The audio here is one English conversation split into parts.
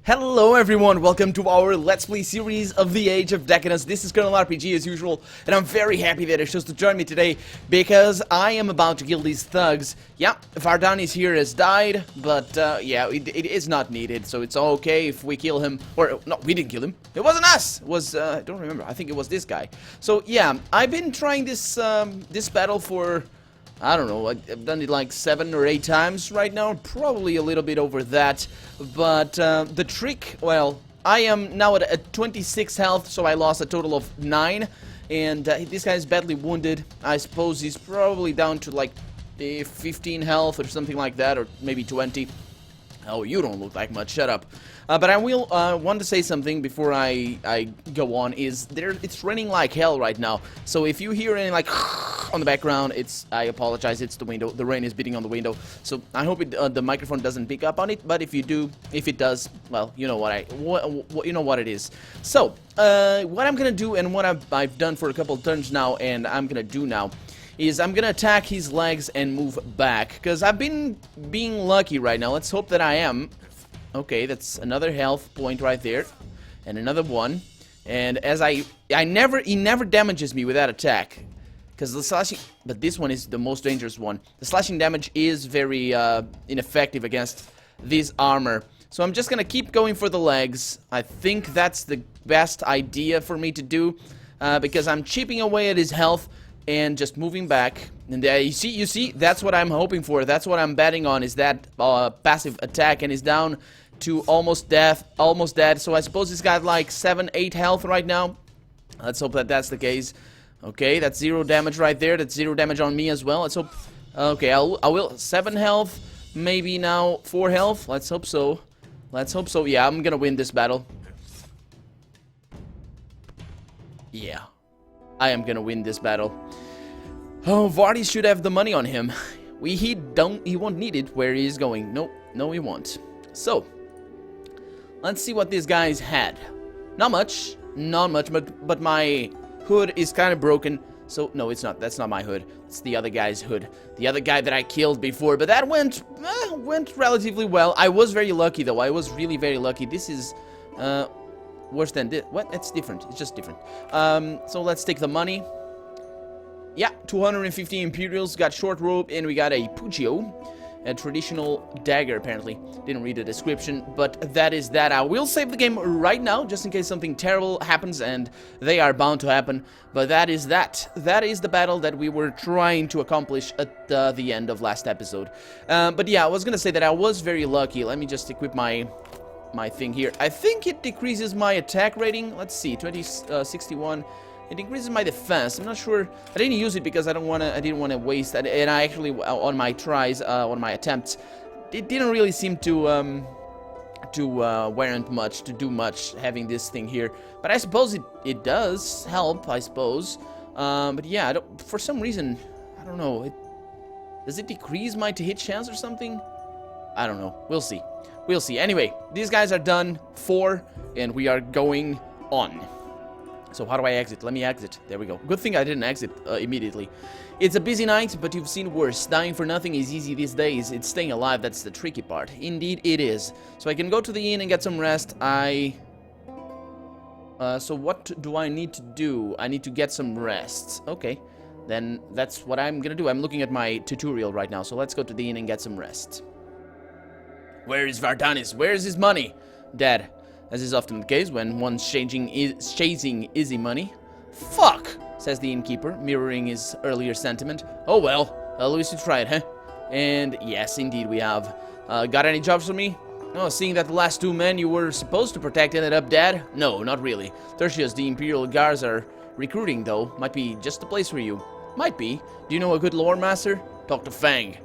Hello everyone, welcome to our Let's Play series of the Age of Decadence. This is Colonel RPG as usual, and I'm very happy that you chose to join me today, because I am about to kill these thugs. Yeah, Vardanis here has died, but yeah, it is not needed, so it's okay if we kill him. Or, no, we didn't kill him. It wasn't us! It was, I don't remember, I think it was this guy. So yeah, I've been trying this, this battle for... I don't know, I've done it like 7 or 8 times right now, probably a little bit over that, but the trick, well, I am now at 26 health, so I lost a total of 9, and this guy is badly wounded. I suppose he's probably down to like 15 health or something like that, or maybe 20. Oh, you don't look like much, shut up. But I will want to say something before I go on, is it's raining like hell right now. So if you hear any like on the background, I apologize, it's the window. The rain is beating on the window. So I hope the microphone doesn't pick up on it, but if it does, well, you know you know what it is. So, what I'm gonna do, and what I've done for a couple turns now, and I'm gonna do now, is I'm gonna attack his legs and move back, because I've been being lucky right now. Let's hope that I am. Okay, that's another health point right there, and another one. And as he never damages me with that attack, because the slashing, but this one is the most dangerous one. The slashing damage is very ineffective against this armor. So I'm just gonna keep going for the legs. I think that's the best idea for me to do, because I'm chipping away at his health and just moving back. And you see, that's what I'm hoping for. That's what I'm betting on, is that passive attack, and he's down to almost dead. So I suppose he's got like 7-8 health right now. Let's hope that that's the case. Okay, that's 0 damage right there. That's 0 damage on me as well. Let's hope. Okay, I will 7 health, maybe now 4 health. Let's hope so. Let's hope so. Yeah, I'm gonna win this battle. Yeah, I am gonna win this battle. Oh, Vardy should have the money on him. He won't need it where he's going. Nope, no he won't. So, let's see what these guys had. Not much, but my hood is kind of broken. So, no, it's not. That's not my hood. It's the other guy's hood. The other guy that I killed before, but that went relatively well. I was very lucky, though. I was really very lucky. This is, worse than this. What? It's different. It's just different. So let's take the money. Yeah, 250 Imperials, got short rope, and we got a Pugio, a traditional dagger, apparently. Didn't read the description, but that is that. I will save the game right now, just in case something terrible happens, and they are bound to happen, but that is that. That is the battle that we were trying to accomplish at the end of last episode. But yeah, I was gonna say that I was very lucky. Let me just equip my thing here. I think it decreases my attack rating. Let's see, 61. It increases my defense. I'm not sure. I didn't use it because I didn't want to waste that. And I actually, on my tries, on my attempts, it didn't really seem to warrant much, to do much, having this thing here. But I suppose it does help, I suppose. But yeah, for some reason, I don't know. Does it decrease my to hit chance or something? I don't know. We'll see. We'll see. Anyway, these guys are done 4, and we are going on. So how do I exit? Let me exit. There we go. Good thing I didn't exit immediately. It's a busy night, but you've seen worse. Dying for nothing is easy these days. It's staying alive that's the tricky part. Indeed, it is. So I can go to the inn and get some rest. So what do I need to do? I need to get some rest. Okay. Then that's what I'm gonna do. I'm looking at my tutorial right now. So let's go to the inn and get some rest. Where is Vardanis? Where is his money? Dead. As is often the case when one's chasing easy money. Fuck, says the innkeeper, mirroring his earlier sentiment. Oh well, at least you tried, huh? And yes, indeed we have. Got any jobs for me? Oh, seeing that the last 2 men you were supposed to protect ended up dead? No, not really. Tertius, the Imperial Guards are recruiting, though. Might be just the place for you. Might be. Do you know a good lore master? Talk to Fang.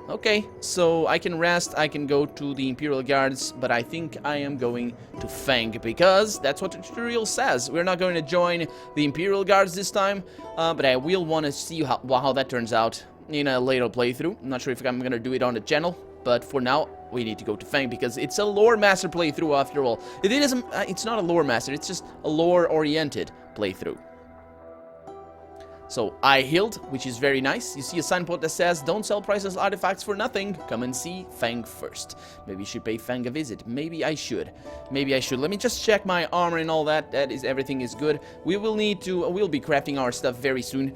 Okay, so I can rest, I can go to the Imperial Guards, but I think I am going to Fang, because that's what the tutorial says. We're not going to join the Imperial Guards this time, but I will want to see how that turns out in a later playthrough. I'm not sure if I'm going to do it on the channel, but for now, we need to go to Fang, because it's a lore master playthrough after all. It's not a lore master, it's just a lore-oriented playthrough. So I healed, which is very nice. You see a signboard that says, don't sell priceless artifacts for nothing. Come and see Fang first. Maybe you should pay Fang a visit. Maybe I should. Maybe I should. Let me just check my armor and all that. Everything is good. We will need to, we'll be crafting our stuff very soon.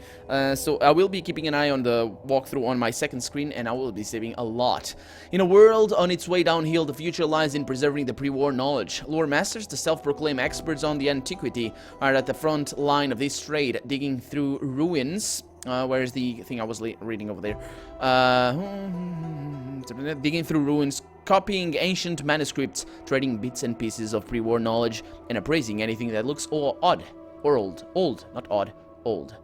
So I will be keeping an eye on the walkthrough on my second screen, and I will be saving a lot. In a world on its way downhill, the future lies in preserving the pre-war knowledge. Lore masters, the self-proclaimed experts on the antiquity, are at the front line of this trade, digging through ruins. Where's the thing I was reading over there? Digging through ruins, copying ancient manuscripts, trading bits and pieces of pre-war knowledge, and appraising anything that looks odd or old. Old, not odd, old.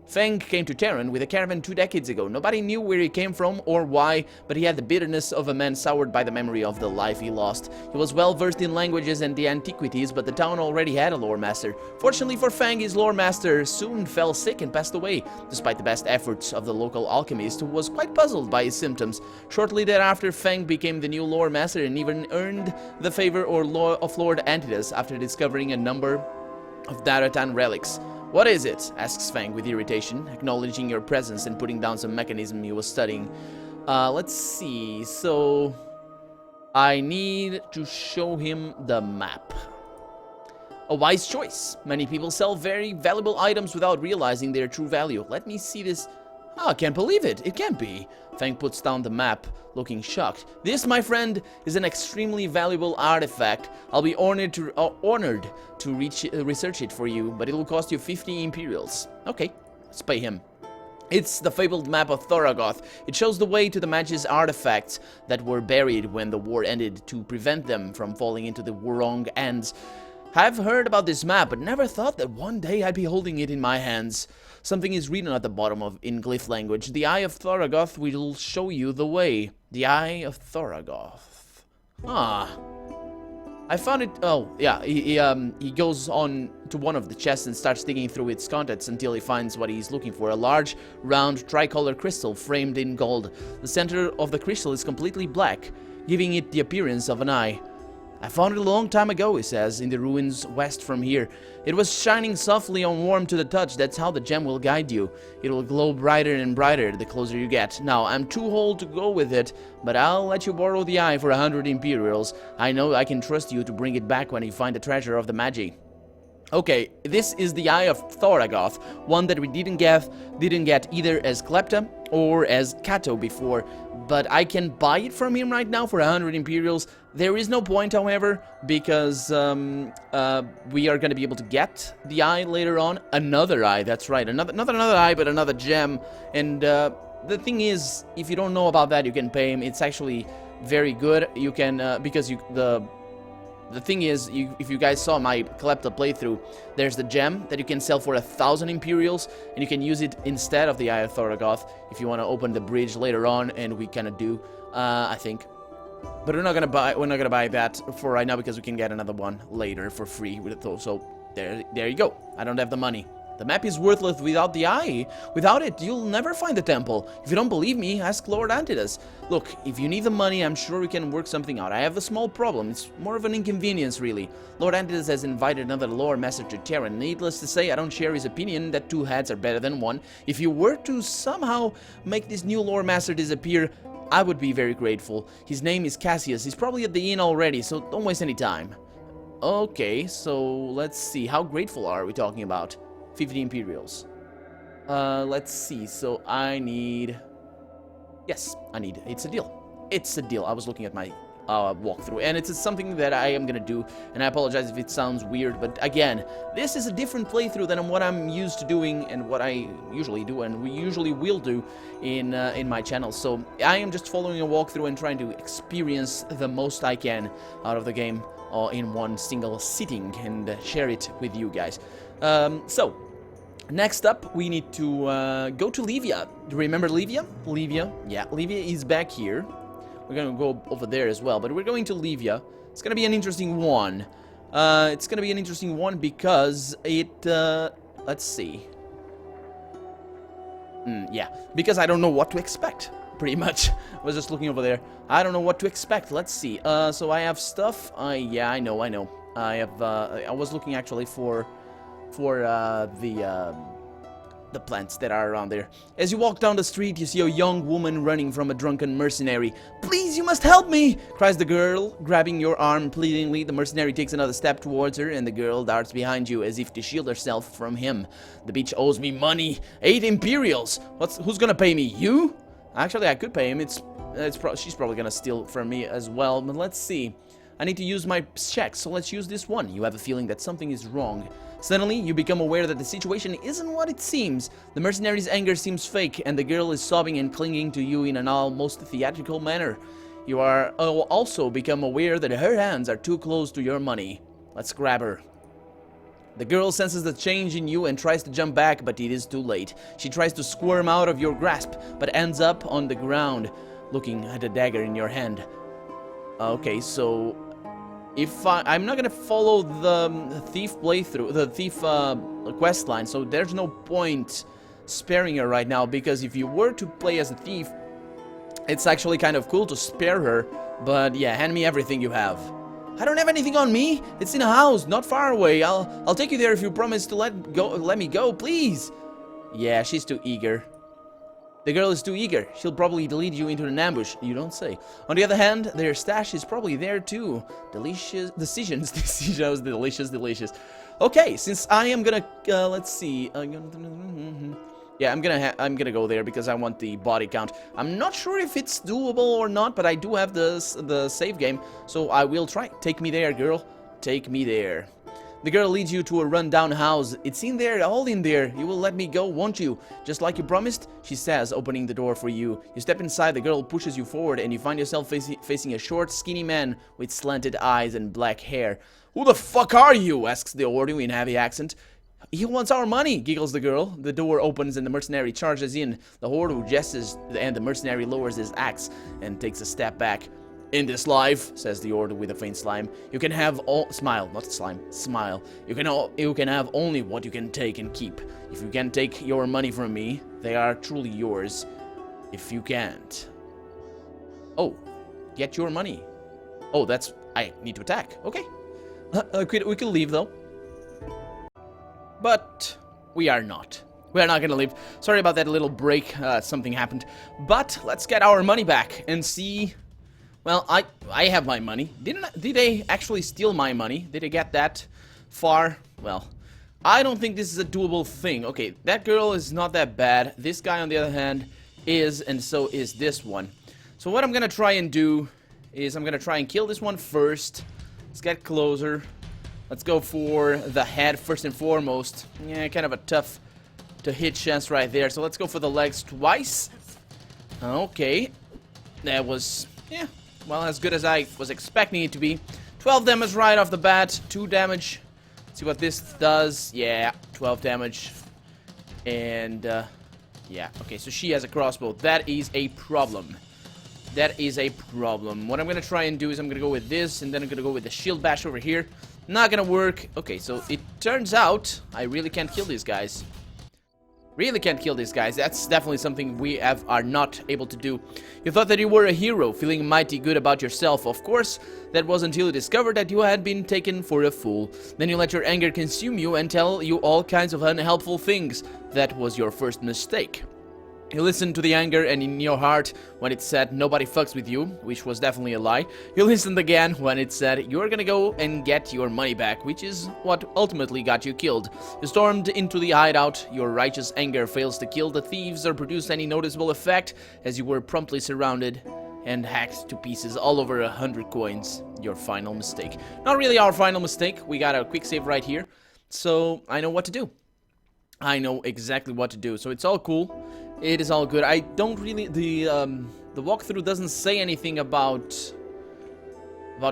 Fang came to Terran with a caravan 2 decades ago. Nobody knew where he came from or why, but he had the bitterness of a man soured by the memory of the life he lost. He was well versed in languages and the antiquities, but the town already had a lore master. Fortunately for Fang, his lore master soon fell sick and passed away, despite the best efforts of the local alchemist, who was quite puzzled by his symptoms. Shortly thereafter, Fang became the new lore master and even earned the favor of Lord Antidus after discovering a number of Daratan relics. What is it? Asks Fang with irritation, acknowledging your presence and putting down some mechanism he was studying. Let's see. So, I need to show him the map. A wise choice. Many people sell very valuable items without realizing their true value. Let me see this. Oh, I can't believe it. It can't be. Fang puts down the map, looking shocked. This, my friend, is an extremely valuable artifact. I'll be honored to research it for you, but it will cost you 50 Imperials. Okay, let's pay him. It's the fabled map of Thor-Agoth. It shows the way to the Mage's artifacts that were buried when the war ended to prevent them from falling into the wrong hands. I've heard about this map, but never thought that one day I'd be holding it in my hands. Something is written at the bottom in glyph language. The Eye of Thor-Agoth will show you the way. The Eye of Thor-Agoth. Ah. I found it. Oh, yeah. He goes on to one of the chests and starts digging through its contents until he finds what he's looking for. A large, round, tricolor crystal framed in gold. The center of the crystal is completely black, giving it the appearance of an eye. I found it a long time ago, he says, in the ruins west from here. It was shining softly and warm to the touch. That's how the gem will guide you. It will glow brighter and brighter the closer you get. Now, I'm too old to go with it, but I'll let you borrow the eye for 100 Imperials. I know I can trust you to bring it back when you find the treasure of the Magi. Okay, this is the Eye of Thor-Agoth, one that we didn't get either as Klepta or as Kato before, but I can buy it from him right now for 100 Imperials. There is no point, however, because we are going to be able to get the eye later on. Another eye, that's right, not another eye, but another gem. And the thing is, if you don't know about that, you can pay him. It's actually very good. You can, because the thing is, if you guys saw my Klepta playthrough, there's the gem that you can sell for 1,000 Imperials, and you can use it instead of the Eye of Thor-Agoth if you want to open the bridge later on, and we kind of do, I think. But we're not gonna buy that for right now because we can get another one later for free with it. So there you go. I don't have the money. The map is worthless without the eye. Without it, you'll never find the temple. If you don't believe me, ask Lord Antidus. Look, if you need the money, I'm sure we can work something out. I have a small problem. It's more of an inconvenience, really. Lord Antidus has invited another lore master to Terran. Needless to say, I don't share his opinion that 2 heads are better than 1. If you were to somehow make this new lore master disappear, I would be very grateful. His name is Cassius. He's probably at the inn already, so don't waste any time. Okay, so let's see. How grateful are we talking about? 50 Imperials. Let's see. So I need... Yes, I need... It's a deal. It's a deal. I was looking at my walkthrough, and it's something that I am gonna do, and I apologize if it sounds weird, but again, this is a different playthrough than what I'm used to doing and what I usually do, and we usually will do in my channel. So I am just following a walkthrough and trying to experience the most I can out of the game in one single sitting and share it with you guys. So next up, we need to go to Livia. Do you remember Livia? Livia, yeah, Livia is back here. We're gonna go over there as well, but we're going to Livia. It's gonna be an interesting one. It's gonna be an interesting one because it, let's see. Yeah, because I don't know what to expect, pretty much. I was just looking over there. I don't know what to expect. Let's see. So I have stuff. Yeah, I know. I have, I was looking actually for the the plants that are around there. As you walk down the street, you see a young woman running from a drunken mercenary. "Please, you must help me!" cries the girl, grabbing your arm pleadingly. The mercenary takes another step towards her, and the girl darts behind you as if to shield herself from him. "The bitch owes me money. 8 Imperials. Who's gonna pay me? You?" Actually, I could pay him. She's probably gonna steal from me as well, but let's see. I need to use my check, so let's use this one. You have a feeling that something is wrong. Suddenly, you become aware that the situation isn't what it seems. The mercenary's anger seems fake, and the girl is sobbing and clinging to you in an almost theatrical manner. You are also become aware that her hands are too close to your money. Let's grab her. The girl senses the change in you and tries to jump back, but it is too late. She tries to squirm out of your grasp, but ends up on the ground, looking at the dagger in your hand. Okay, so if I'm not gonna follow the thief playthrough, the thief quest line, so there's no point sparing her right now, because if you were to play as a thief, it's actually kind of cool to spare her. But yeah, hand me everything you have. I don't have anything on me. It's in a house, not far away. I'll take you there if you promise to let me go, please. Yeah, she's too eager. The girl is too eager. She'll probably lead you into an ambush. You don't say. On the other hand, their stash is probably there too. Delicious decisions. Decisions. Delicious. Okay, since I am gonna let's see. Yeah, I'm gonna go there because I want the body count. I'm not sure if it's doable or not, but I do have the save game, so I will try. Take me there, girl. Take me there. The girl leads you to a rundown house. "It's in there, all in there. You will let me go, won't you? Just like you promised," she says, opening the door for you. You step inside, the girl pushes you forward, and you find yourself facing a short, skinny man with slanted eyes and black hair. "Who the fuck are you?" asks the Ordu in heavy accent. "He wants our money," giggles the girl. The door opens and the mercenary charges in. The Ordu gestures, and the mercenary lowers his axe and takes a step back. "In this life," says the Order with a faint smile, "you can have all—" Smile, not slime. Smile. You can have only what you can take and keep. If you can take your money from me, they are truly yours. If you can't..." Oh, get your money. Oh, that's... I need to attack. Okay. We can leave, though. But we are not. We are not gonna leave. Sorry about that little break. Something happened. But let's get our money back and see... Well, I have my money. Did they actually steal my money? Did they get that far? Well, I don't think this is a doable thing. Okay, that girl is not that bad. This guy, on the other hand, is, and so is this one. So what I'm gonna try and do is I'm gonna try and kill this one first. Let's get closer. Let's go for the head first and foremost. Yeah, kind of a tough to hit chance right there. So let's go for the legs twice. Okay. That was, yeah, well, as good as I was expecting it to be. 12 damage right off the bat. 2 damage. Let's see what this does. Yeah, 12 damage. And, yeah. Okay, so she has a crossbow. That is a problem. That is a problem. What I'm gonna try and do is I'm gonna go with this, and then I'm gonna go with the shield bash over here. Not gonna work. Okay, so it turns out I really can't kill these guys. Really can't kill these guys. That's definitely something we are not able to do. You thought that you were a hero, feeling mighty good about yourself. Of course, that was until you discovered that you had been taken for a fool. Then you let your anger consume you and tell you all kinds of unhelpful things. That was your first mistake. You listened to the anger, and in your heart, when it said nobody fucks with you, which was definitely a lie, you listened again when it said you're gonna go and get your money back, which is what ultimately got you killed. You stormed into the hideout. Your righteous anger fails to kill the thieves or produce any noticeable effect, as you were promptly surrounded and hacked to pieces, all over 100 coins. Your final mistake. Not really our final mistake. We got a quick save right here, so I know what to do. I know exactly what to do, so it's all cool. It is all good. I don't really... The walkthrough doesn't say anything about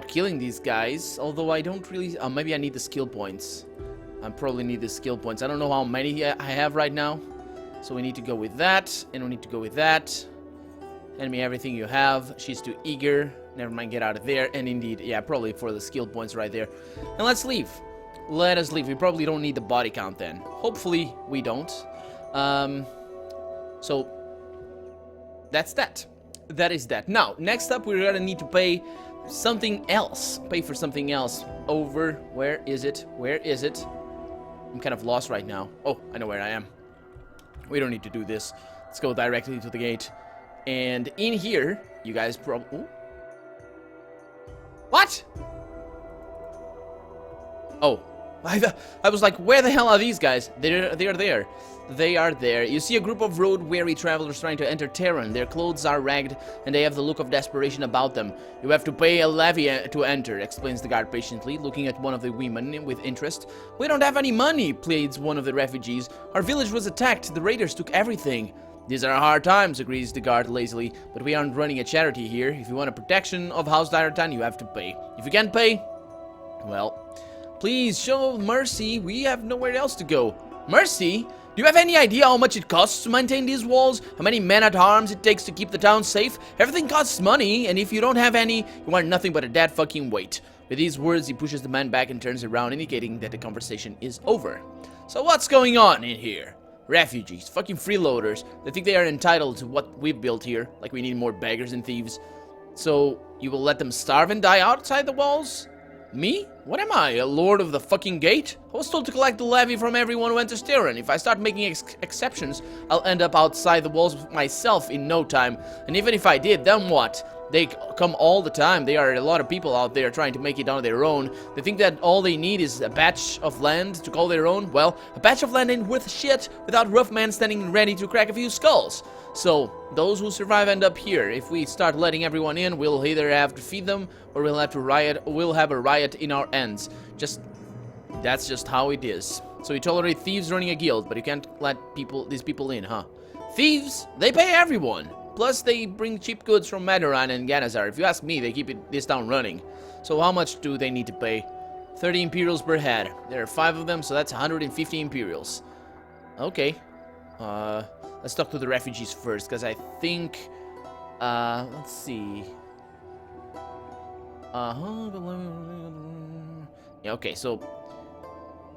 killing these guys, although I don't really... maybe I need the skill points. I probably need the skill points. I don't know how many I have right now, so we need to go with that, and we need to go with that. Hand me everything you have. She's too eager. Never mind, get out of there. And indeed, yeah, probably for the skill points right there. And let's leave. Let us leave. We probably don't need the body count then. Hopefully we don't. So that's that. That is that. Now, next up, we're gonna need to pay something else. Pay for something else. Over. Where is it? Where is it? I'm kind of lost right now. Oh, I know where I am. We don't need to do this. Let's go directly to the gate. And in here, you guys probably... What? Oh. I was like, where the hell are these guys? They're there. They are there. You see a group of road-weary travelers trying to enter Terran. Their clothes are ragged, and they have the look of desperation about them. You have to pay a levy to enter, explains the guard patiently, looking at one of the women with interest. We don't have any money, pleads one of the refugees. Our village was attacked. The raiders took everything. These are hard times, agrees the guard lazily, but we aren't running a charity here. If you want a protection of House Diratan, you have to pay. If you can't pay, well... Please, show mercy. We have nowhere else to go. Mercy? Do you have any idea how much it costs to maintain these walls? How many men-at-arms it takes to keep the town safe? Everything costs money, and if you don't have any, you are nothing but a dead fucking weight. With these words, he pushes the man back and turns around, indicating that the conversation is over. So what's going on in here? Refugees, fucking freeloaders. They think they are entitled to what we've built here, like we need more beggars and thieves. So, you will let them starve and die outside the walls? Me? What am I, a lord of the fucking gate? I was told to collect the levy from everyone who enters Terran. If I start making exceptions, I'll end up outside the walls myself in no time. And even if I did, then what? They come all the time. There are a lot of people out there trying to make it on their own. They think that all they need is a patch of land to call their own. Well, a patch of land ain't worth shit without rough men standing ready to crack a few skulls. So, those who survive end up here. If we start letting everyone in, we'll either have to feed them or we'll have to riot, or we'll have a riot in our ends. That's just how it is. So you tolerate thieves running a guild, but you can't let these people in, huh? Thieves? They pay everyone. Plus, they bring cheap goods from Maduran and Ganazar. If you ask me, they keep this town running. So how much do they need to pay? 30 Imperials per head. There are 5 of them, so that's 150 Imperials. Okay. Let's talk to the refugees first, because I think... let's see... Yeah, okay, so...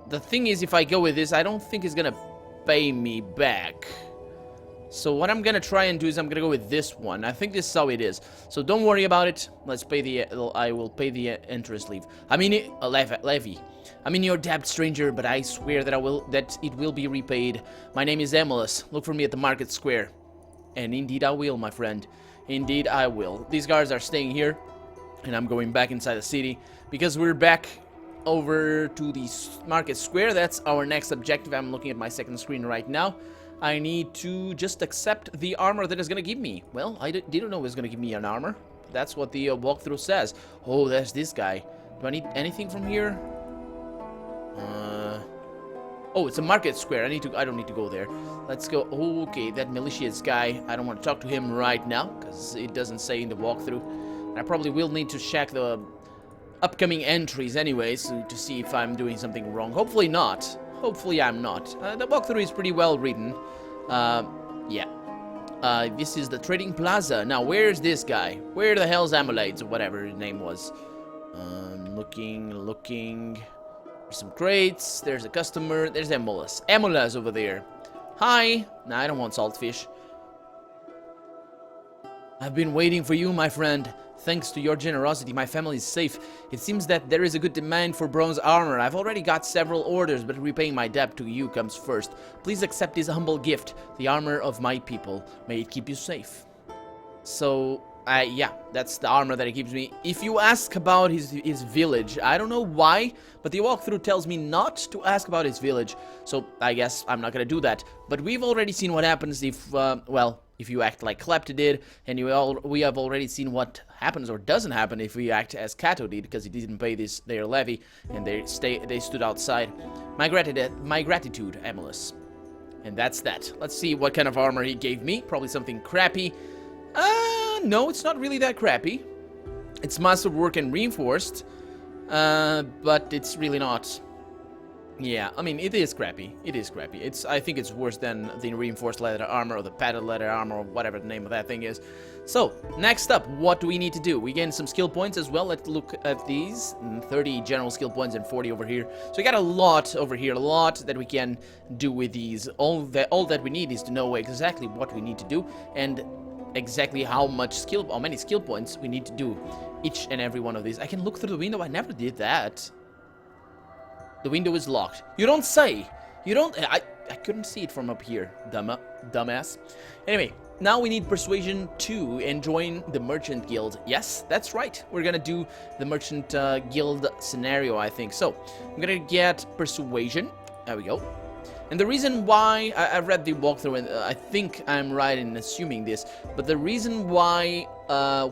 The thing is, if I go with this, I don't think it's gonna pay me back. So what I'm gonna try and do is I'm gonna go with this one. I think this is how it is. So don't worry about it. Let's pay the... I will pay the interest levy. Levy. I'm in your debt, stranger, but I swear that it will be repaid. My name is Emilus. Look for me at the market square. And indeed I will, my friend. Indeed I will. These guards are staying here, and I'm going back inside the city because we're back over to the market square. That's our next objective. I'm looking at my second screen right now. I need to just accept the armor that is going to give me. Well, I didn't know it was going to give me an armor. That's what the walkthrough says. Oh, there's this guy. Do I need anything from here? Oh, it's a market square. I don't need to go there. Let's go. Okay, that malicious guy. I don't want to talk to him right now because it doesn't say in the walkthrough. I probably will need to check the upcoming entries anyways to see if I'm doing something wrong. Hopefully not. Hopefully I'm not. The walkthrough is pretty well written. Yeah. This is the trading plaza. Now, where's this guy? Where the hell's Amulades or whatever his name was? Looking. There's some crates. There's a customer. There's Emulus. Emulus over there. Hi. Nah, I don't want saltfish. I've been waiting for you, my friend. Thanks to your generosity, my family is safe. It seems that there is a good demand for bronze armor. I've already got several orders, but repaying my debt to you comes first. Please accept this humble gift, the armor of my people. May it keep you safe. So, yeah, that's the armor that he gives me. If you ask about his village, I don't know why, but the walkthrough tells me not to ask about his village. So, I guess I'm not gonna do that. But we've already seen what happens if, well... If you act like Klepta did, and we have already seen what happens or doesn't happen if we act as Kato did, because he didn't pay their levy, and they stood outside. My gratitude, Emulus. And that's that. Let's see what kind of armor he gave me. Probably something crappy. No, it's not really that crappy. It's masterwork and reinforced, but it's really not. Yeah, I mean, it is crappy. It is crappy. I think it's worse than the reinforced leather armor or the padded leather armor or whatever the name of that thing is. So, next up, what do we need to do? We gain some skill points as well. Let's look at these. 30 general skill points and 40 over here. So we got a lot over here, a lot that we can do with these. All that we need is to know exactly what we need to do and exactly how many skill points we need to do each and every one of these. I can look through the window. I never did that. The window is locked. You don't say. You don't... I couldn't see it from up here, dumbass. Anyway, now we need Persuasion 2 and join the Merchant Guild. Yes, that's right. We're gonna do the Merchant Guild scenario, I think. So, I'm gonna get Persuasion. There we go. And the reason why, I read the walkthrough and I think I'm right in assuming this, but the reason why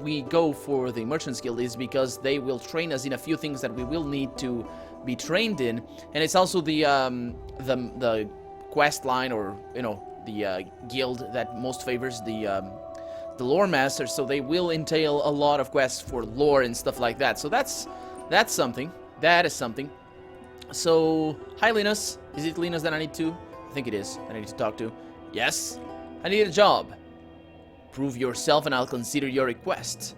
we go for the Merchants Guild is because they will train us in a few things that we will need to be trained in, and it's also the quest line, or you know, the guild that most favors the lore master, so they will entail a lot of quests for lore and stuff like that. So that's something. That is something. So, hi Linus. Is it Linus that I need to? I think it is. I need to talk to. Yes? I need a job. Prove yourself and I'll consider your request.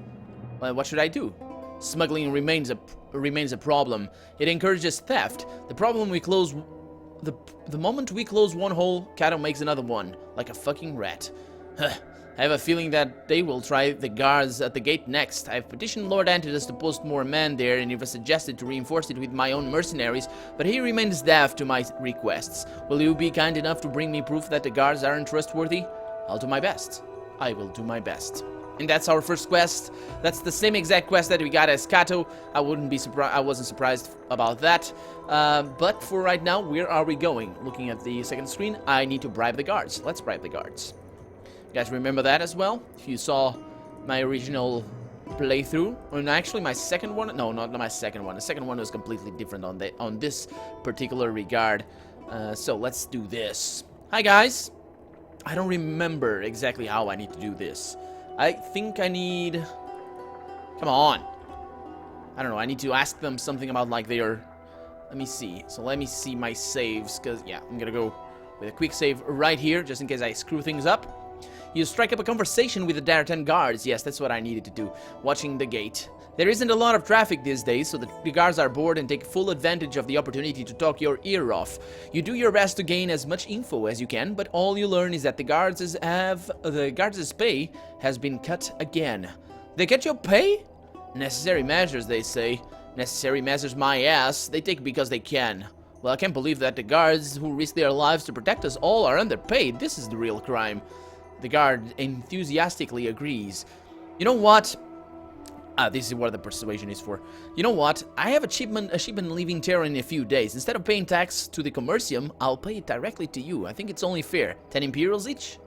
Well, what should I do? Smuggling remains a problem. It encourages theft. The moment we close one hole, Kato makes another one, like a fucking rat. I have a feeling that they will try the guards at the gate next. I have petitioned Lord Antidus to post more men there, and even suggested to reinforce it with my own mercenaries, but he remains deaf to my requests. Will you be kind enough to bring me proof that the guards aren't trustworthy? I'll do my best. I will do my best. And that's our first quest. That's the same exact quest that we got as Kato. I wasn't surprised about that. But for right now, where are we going? Looking at the second screen, I need to bribe the guards. Let's bribe the guards. You guys remember that as well? If you saw my original playthrough, or actually my second one, no, not my second one. The second one was completely different on this particular regard. So let's do this. Hi guys. I don't remember exactly how I need to do this. I think I need... Come on. I don't know. I need to ask them something about like their... Let me see. So let me see my saves, because yeah, I'm gonna go with a quick save right here, just in case I screw things up. You strike up a conversation with the Daratan guards. Yes, that's what I needed to do. Watching the gate. There isn't a lot of traffic these days, so the guards are bored and take full advantage of the opportunity to talk your ear off. You do your best to gain as much info as you can, but all you learn is that the guards' pay has been cut again. They cut your pay? Necessary measures, they say. Necessary measures my ass. They take because they can. Well, I can't believe that the guards who risk their lives to protect us all are underpaid. This is the real crime. The guard enthusiastically agrees. You know what? This is what the persuasion is for. You know what? I have a shipment leaving Terra in a few days. Instead of paying tax to the Commercium, I'll pay it directly to you. I think it's only fair. 10 Imperials each?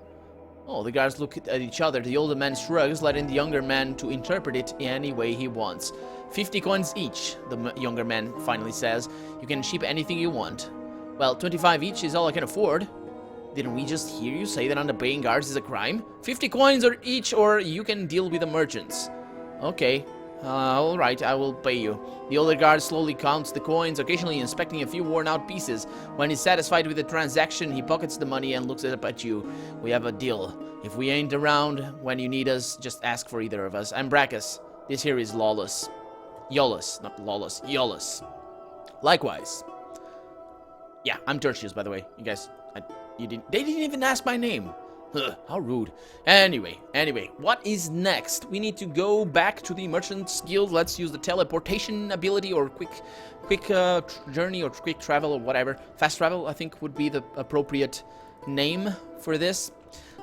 Oh, the guards look at each other. The older man shrugs, letting the younger man to interpret it any way he wants. 50 coins each, the younger man finally says. You can ship anything you want. Well, 25 each is all I can afford. Didn't we just hear you say that underpaying guards is a crime? 50 coins or each, or you can deal with the merchants. Okay, alright, I will pay you. The older guard slowly counts the coins, occasionally inspecting a few worn-out pieces. When he's satisfied with the transaction, he pockets the money and looks up at you. We have a deal. If we ain't around when you need us, just ask for either of us. I'm Brackus. This here is Lawless. Yolus, not Lawless. Yolus. Likewise. Yeah, I'm Tertius, by the way. You guys, they didn't even ask my name. Ugh, how rude. Anyway, what is next? We need to go back to the Merchants Guild. Let's use the teleportation ability, or quick journey, or quick travel, or whatever. Fast travel, I think, would be the appropriate name for this.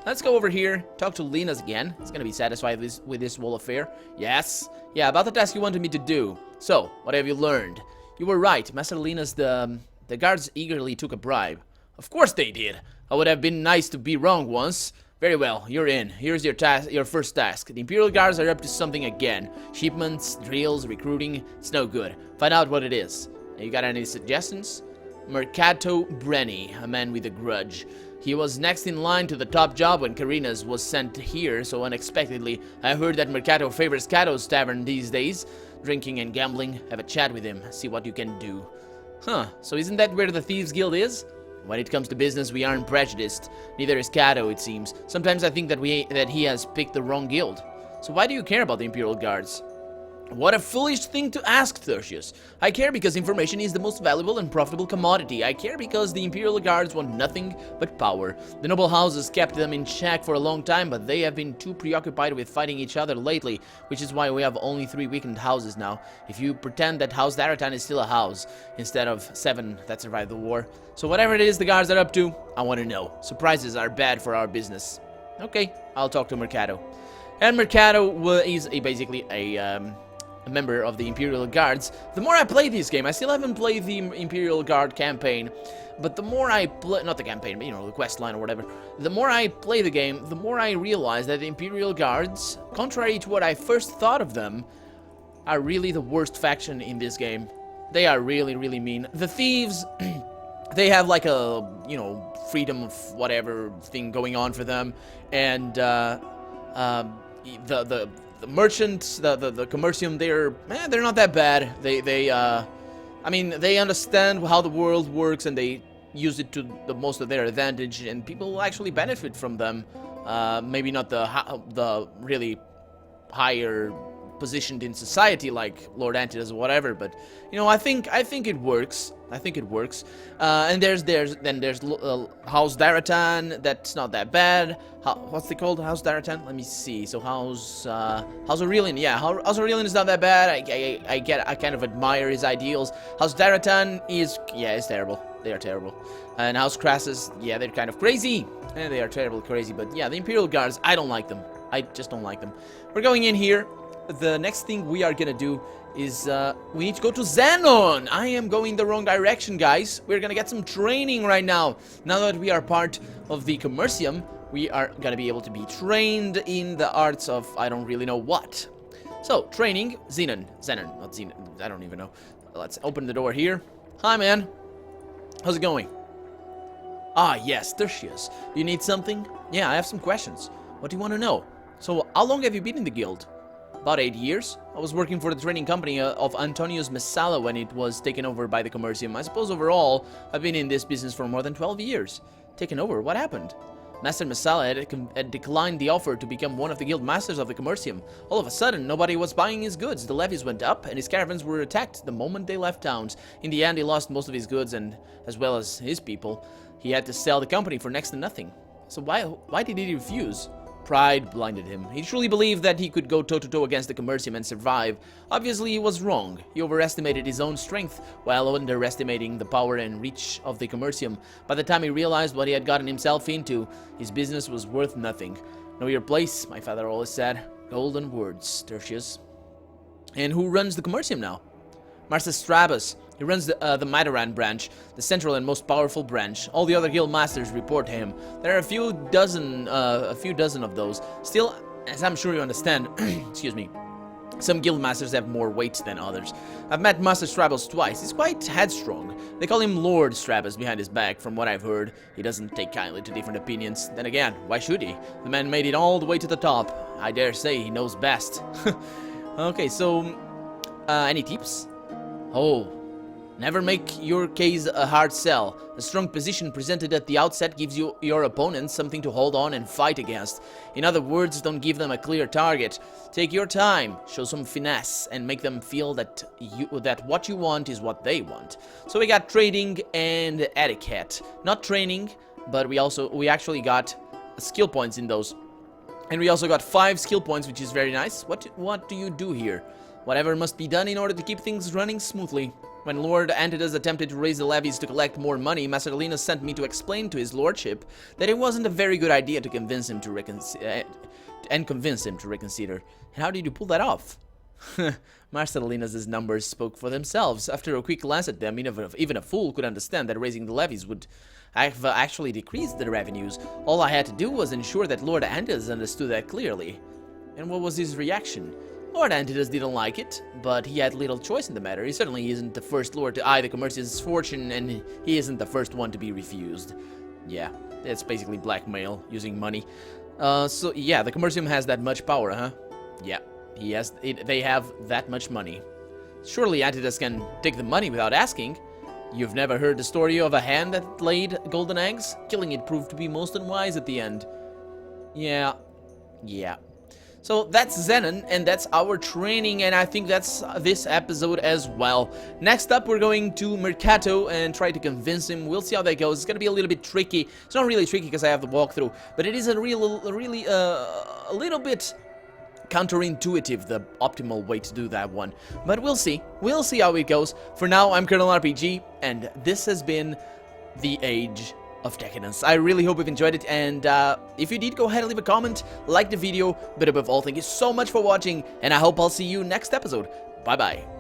Let's go over here, talk to Linus again. He's gonna be satisfied with this whole affair. Yes. Yeah, about the task you wanted me to do. So, what have you learned? You were right, Master Linus. The guards eagerly took a bribe. Of course they did. I would have been nice to be wrong once. Very well, you're in. Here's your first task. The Imperial Guards are up to something again. Shipments, drills, recruiting. It's no good. Find out what it is. You got any suggestions? Mercato Brenny, a man with a grudge. He was next in line to the top job when Karina's was sent here so unexpectedly. I heard that Mercato favors Cato's tavern these days. Drinking and gambling. Have a chat with him. See what you can do. Huh, so isn't that where the Thieves Guild is? When it comes to business, we aren't prejudiced. Neither is Kato, it seems. Sometimes I think that he has picked the wrong guild. So why do you care about the Imperial Guards? What a foolish thing to ask, Tertius. I care because information is the most valuable and profitable commodity. I care because the Imperial Guards want nothing but power. The noble houses kept them in check for a long time, but they have been too preoccupied with fighting each other lately, which is why we have only 3 weakened houses now. If you pretend that House Daratan is still a house, instead of 7 that survived the war. So whatever it is the guards are up to, I want to know. Surprises are bad for our business. Okay, I'll talk to Mercado. And Mercado is basically a member of the Imperial Guards. The more I play this game, I still haven't played the Imperial Guard campaign, but the more I play, not the campaign, but you know, the quest line or whatever, the more I play the game, the more I realize that the Imperial Guards, contrary to what I first thought of them, are really the worst faction in this game. They are really, really mean. The thieves, they have like a, you know, freedom of whatever thing going on for them, and the merchants, the Commercium, they're not that bad. I mean, they understand how the world works and they use it to the most of their advantage, and people actually benefit from them. Maybe not the really higher positioned in society like Lord Antidas or whatever, but you know, I think it works. I think it works. And there's House Daratan. That's not that bad. What's it called? House Daratan? Let me see. So House Aurelian. Yeah, House Aurelian is not that bad. I kind of admire his ideals. House Daratan is terrible. They are terrible. And House Crassus, yeah, they're kind of crazy. And they are terribly crazy. But yeah, the Imperial Guards, I don't like them. I just don't like them. We're going in here. The next thing we are gonna do is we need to go to Xenon. I am going the wrong direction, guys. We're gonna get some training right now. Now that we are part of the Commercium, we are gonna be able to be trained in the arts of I don't really know what. So, training, Xenon, not Xenon, I don't even know. Let's open the door here. Hi, man. How's it going? Ah, yes, there she is. Do you need something? Yeah, I have some questions. What do you want to know? So, how long have you been in the guild? About 8 years. I was working for the trading company of Antonius Messala when it was taken over by the Commercium. I suppose overall, I've been in this business for more than 12 years. Taken over? What happened? Master Messala had declined the offer to become one of the guild masters of the Commercium. All of a sudden, nobody was buying his goods. The levies went up, and his caravans were attacked the moment they left towns. In the end, he lost most of his goods, and as well as his people. He had to sell the company for next to nothing. So why did he refuse? Pride blinded him. He truly believed that he could go toe-to-toe against the Commercium and survive. Obviously, he was wrong. He overestimated his own strength, while underestimating the power and reach of the Commercium. By the time he realized what he had gotten himself into, his business was worth nothing. Know your place, my father always said. Golden words, Tertius. And who runs the Commercium now? Master Strabus. He runs the Mataran branch, the central and most powerful branch. All the other guild masters report to him. There are a few dozen of those. Still, as I'm sure you understand, excuse me, some guild masters have more weight than others. I've met Master Strabus twice. He's quite headstrong. They call him Lord Strabus behind his back. From what I've heard, he doesn't take kindly to different opinions. Then again, why should he? The man made it all the way to the top. I dare say he knows best. Okay, so, any tips? Oh. Never make your case a hard sell. A strong position presented at the outset gives your opponent something to hold on and fight against. In other words, don't give them a clear target. Take your time, show some finesse, and make them feel that what you want is what they want. So we got trading and etiquette. Not training, but we actually got skill points in those. And we also got 5 skill points, which is very nice. What do you do here? Whatever must be done in order to keep things running smoothly. When Lord Antidas attempted to raise the levies to collect more money, Master Linus sent me to explain to his lordship that it wasn't a very good idea to convince him to reconsider. And how did you pull that off? Master Linus' numbers spoke for themselves. After a quick glance at them, even a fool could understand that raising the levies would have actually decreased the revenues. All I had to do was ensure that Lord Antidas understood that clearly. And what was his reaction? Lord Antidas didn't like it, but he had little choice in the matter. He certainly isn't the first lord to eye the Commercium's fortune, and he isn't the first one to be refused. Yeah, it's basically blackmail, using money. So yeah, the Commercium has that much power, huh? Yeah, they have that much money. Surely Antidas can take the money without asking. You've never heard the story of a hen that laid golden eggs? Killing it proved to be most unwise at the end. Yeah. So that's Zenon, and that's our training, and I think that's this episode as well. Next up, we're going to Mercato and try to convince him. We'll see how that goes. It's gonna be a little bit tricky. It's not really tricky because I have the walkthrough, but it is a little bit counterintuitive, the optimal way to do that one. But we'll see. We'll see how it goes. For now, I'm Colonel RPG, and this has been the Age of Decadence. I really hope you've enjoyed it, and if you did, go ahead and leave a comment, like the video, but above all, thank you so much for watching, and I hope I'll see you next episode. Bye-bye.